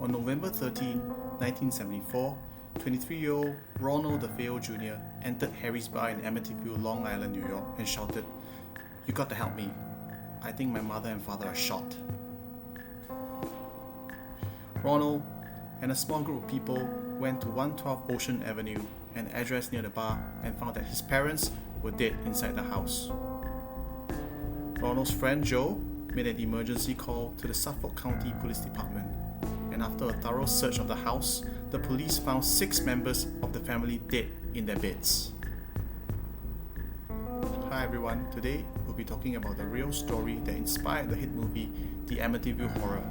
On November 13, 1974, 23-year-old Ronald Defeo Jr. entered Harry's bar in Amityville, Long Island, New York and shouted, "You got to help me. I think my mother and father are shot." Ronald and a small group of people went to 112 Ocean Avenue, an address near the bar, and found that his parents were dead inside the house. Ronald's friend Joe made an emergency call to the Suffolk County Police Department, and after a thorough search of the house, the police found 6 members of the family dead in their beds. Hi everyone, today we'll be talking about the real story that inspired the hit movie The Amityville Horror.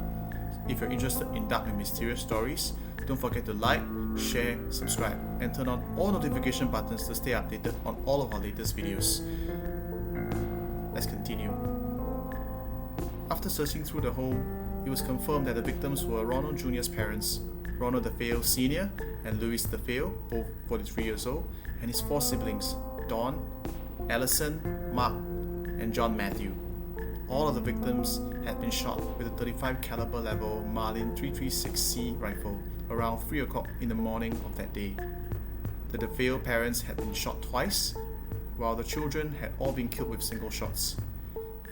If you're interested in dark and mysterious stories, don't forget to like, share, subscribe, and turn on all notification buttons to stay updated on all of our latest videos. Let's continue. After searching through the home, it was confirmed that the victims were Ronald Jr.'s parents, Ronald Defeo Sr. and Louis Defeo, both 43 years old, and his 4 siblings, Don, Allison, Mark, and John Matthew. All of the victims had been shot with a .35 caliber level Marlin 336C rifle around 3 o'clock in the morning of that day. The Defeo parents had been shot twice, while the children had all been killed with single shots.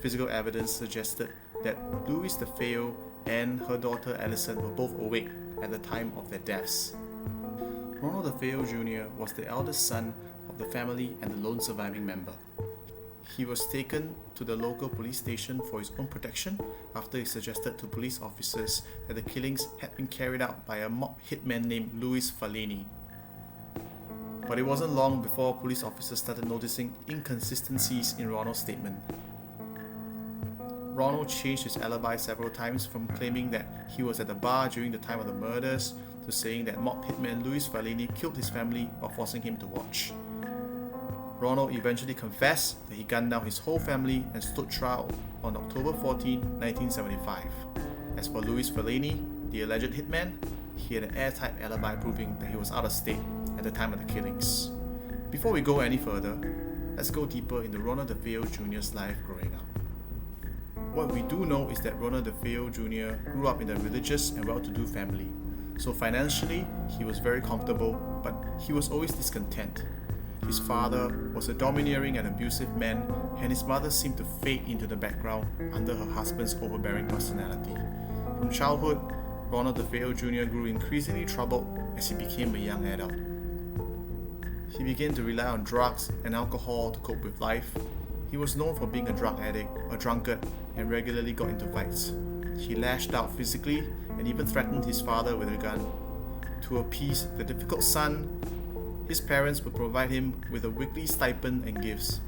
Physical evidence suggested that Louis Defeo and her daughter Allison were both awake at the time of their deaths. Ronald Defeo Jr. was the eldest son of the family and the lone surviving member. He was taken to the local police station for his own protection after he suggested to police officers that the killings had been carried out by a mob hitman named Louis Falini. But it wasn't long before police officers started noticing inconsistencies in Ronald's statement. Ronald changed his alibi several times, from claiming that he was at the bar during the time of the murders to saying that mob hitman Louis Falini killed his family while forcing him to watch. Ronald eventually confessed that he gunned down his whole family and stood trial on October 14, 1975. As for Louis Falini, the alleged hitman, he had an airtight alibi proving that he was out of state at the time of the killings. Before we go any further, let's go deeper into Ronald Defeo Jr.'s life growing up. What we do know is that Ronald Defeo Jr. grew up in a religious and well-to-do family. So financially, he was very comfortable, but he was always discontent. His father was a domineering and abusive man, and his mother seemed to fade into the background under her husband's overbearing personality. From childhood, Ronald Defeo Jr. grew increasingly troubled as he became a young adult. He began to rely on drugs and alcohol to cope with life. He was known for being a drug addict, a drunkard, and regularly got into fights. He lashed out physically and even threatened his father with a gun. To appease the difficult son, his parents would provide him with a weekly stipend and gifts.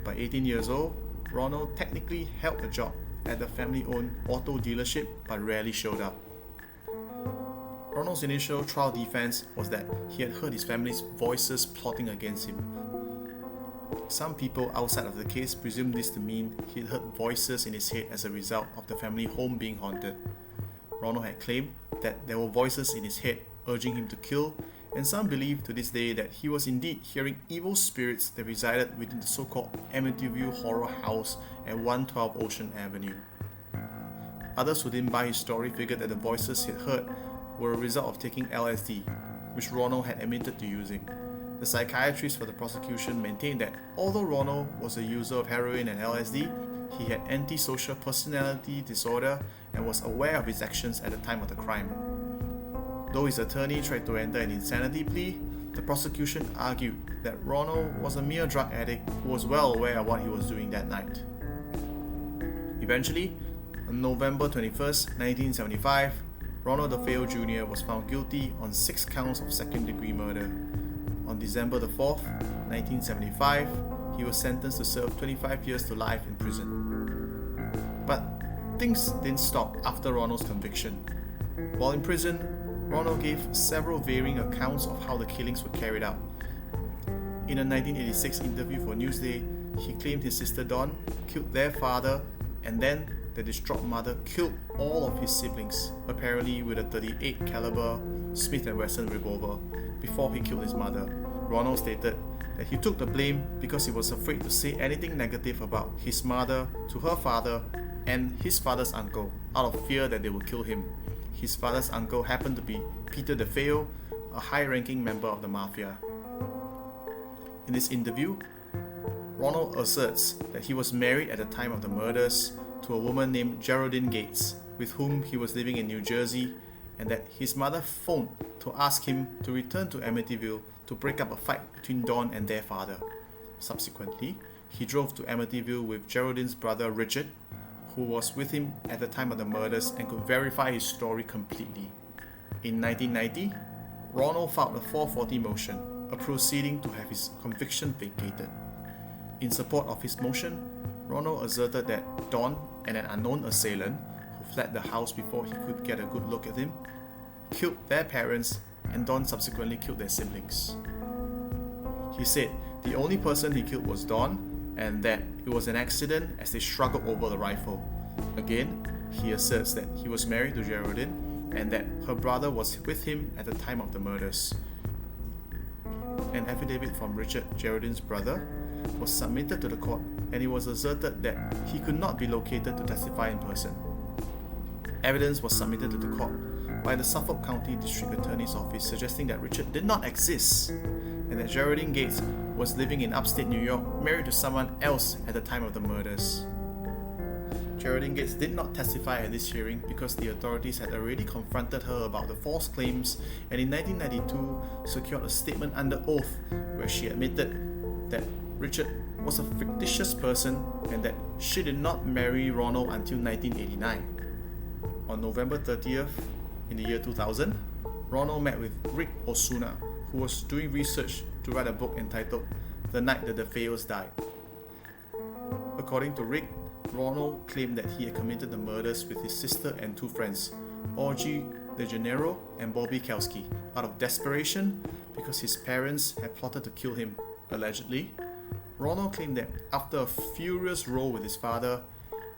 By 18 years old, Ronald technically held a job at the family-owned auto dealership but rarely showed up. Ronald's initial trial defense was that he had heard his family's voices plotting against him. Some people outside of the case presumed this to mean he had heard voices in his head as a result of the family home being haunted. Ronald had claimed that there were voices in his head urging him to kill, and some believe to this day that he was indeed hearing evil spirits that resided within the so-called Amityville Horror house at 112 Ocean Avenue. Others who didn't buy his story figured that the voices he had heard were a result of taking LSD, which Ronald had admitted to using. The psychiatrist for the prosecution maintained that although Ronald was a user of heroin and LSD, he had antisocial personality disorder and was aware of his actions at the time of the crime. Though his attorney tried to enter an insanity plea, the prosecution argued that Ronald was a mere drug addict who was well aware of what he was doing that night. Eventually, on November 21, 1975, Ronald Defeo Jr. was found guilty on 6 counts of second-degree murder. On December 4, 1975, he was sentenced to serve 25 years to life in prison. But things didn't stop after Ronald's conviction. While in prison, Ronald gave several varying accounts of how the killings were carried out. In a 1986 interview for Newsday, he claimed his sister Dawn killed their father, and then the distraught mother killed all of his siblings, apparently with a .38 caliber Smith & Wesson revolver, before he killed his mother. Ronald stated that he took the blame because he was afraid to say anything negative about his mother to her father and his father's uncle, out of fear that they would kill him. his father's uncle happened to be Peter Defeo, a high-ranking member of the mafia. In this interview, Ronald asserts that he was married at the time of the murders to a woman named Geraldine Gates, with whom he was living in New Jersey, and that his mother phoned to ask him to return to Amityville to break up a fight between Don and their father. Subsequently, he drove to Amityville with Geraldine's brother Richard, who was with him at the time of the murders and could verify his story completely. In 1990, Ronald filed a 440 motion, a proceeding to have his conviction vacated. In support of his motion, Ronald asserted that Don and an unknown assailant, who fled the house before he could get a good look at him, killed their parents, and Don subsequently killed their siblings. He said the only person he killed was Don, and that it was an accident as they struggled over the rifle. Again, he asserts that he was married to Geraldine and that her brother was with him at the time of the murders. An affidavit from Richard, Geraldine's brother, was submitted to the court, and it was asserted that he could not be located to testify in person. Evidence was submitted to the court by the Suffolk County District Attorney's Office suggesting that Richard did not exist and that Geraldine Gates was living in upstate New York, married to someone else at the time of the murders. Geraldine Gates did not testify at this hearing because the authorities had already confronted her about the false claims, and in 1992 secured a statement under oath where she admitted that Richard was a fictitious person and that she did not marry Ronald until 1989. On November 30th, in the year 2000, Ronald met with Rick Osuna, who was doing research to write a book entitled The Night the Defeos Died. According to Rick, Ronald claimed that he had committed the murders with his sister and two friends, Audrey DeGeneiro and Bobby Kelsky, out of desperation because his parents had plotted to kill him. Allegedly, Ronald claimed that after a furious row with his father,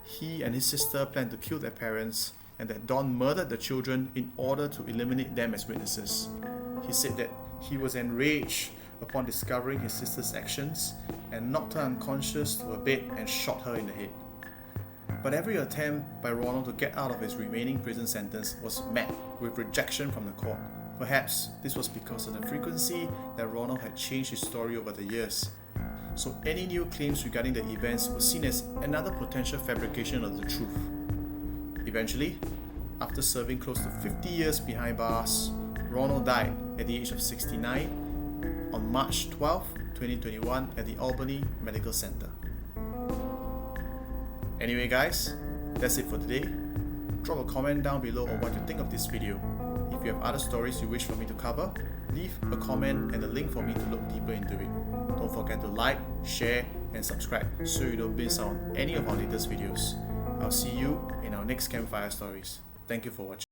he and his sister planned to kill their parents, and that Don murdered the children in order to eliminate them as witnesses. He said that he was enraged upon discovering his sister's actions and knocked her unconscious to a bed and shot her in the head. But every attempt by Ronald to get out of his remaining prison sentence was met with rejection from the court. Perhaps this was because of the frequency that Ronald had changed his story over the years. So any new claims regarding the events were seen as another potential fabrication of the truth. Eventually, after serving close to 50 years behind bars, Ronald died at the age of 69 on March 12, 2021 at the Albany Medical Center. Anyway guys, that's it for today. Drop a comment down below on what you think of this video. If you have other stories you wish for me to cover, leave a comment and a link for me to look deeper into it. Don't forget to like, share and subscribe so you don't miss out on any of our latest videos. I'll see you in our next Campfire Stories. Thank you for watching.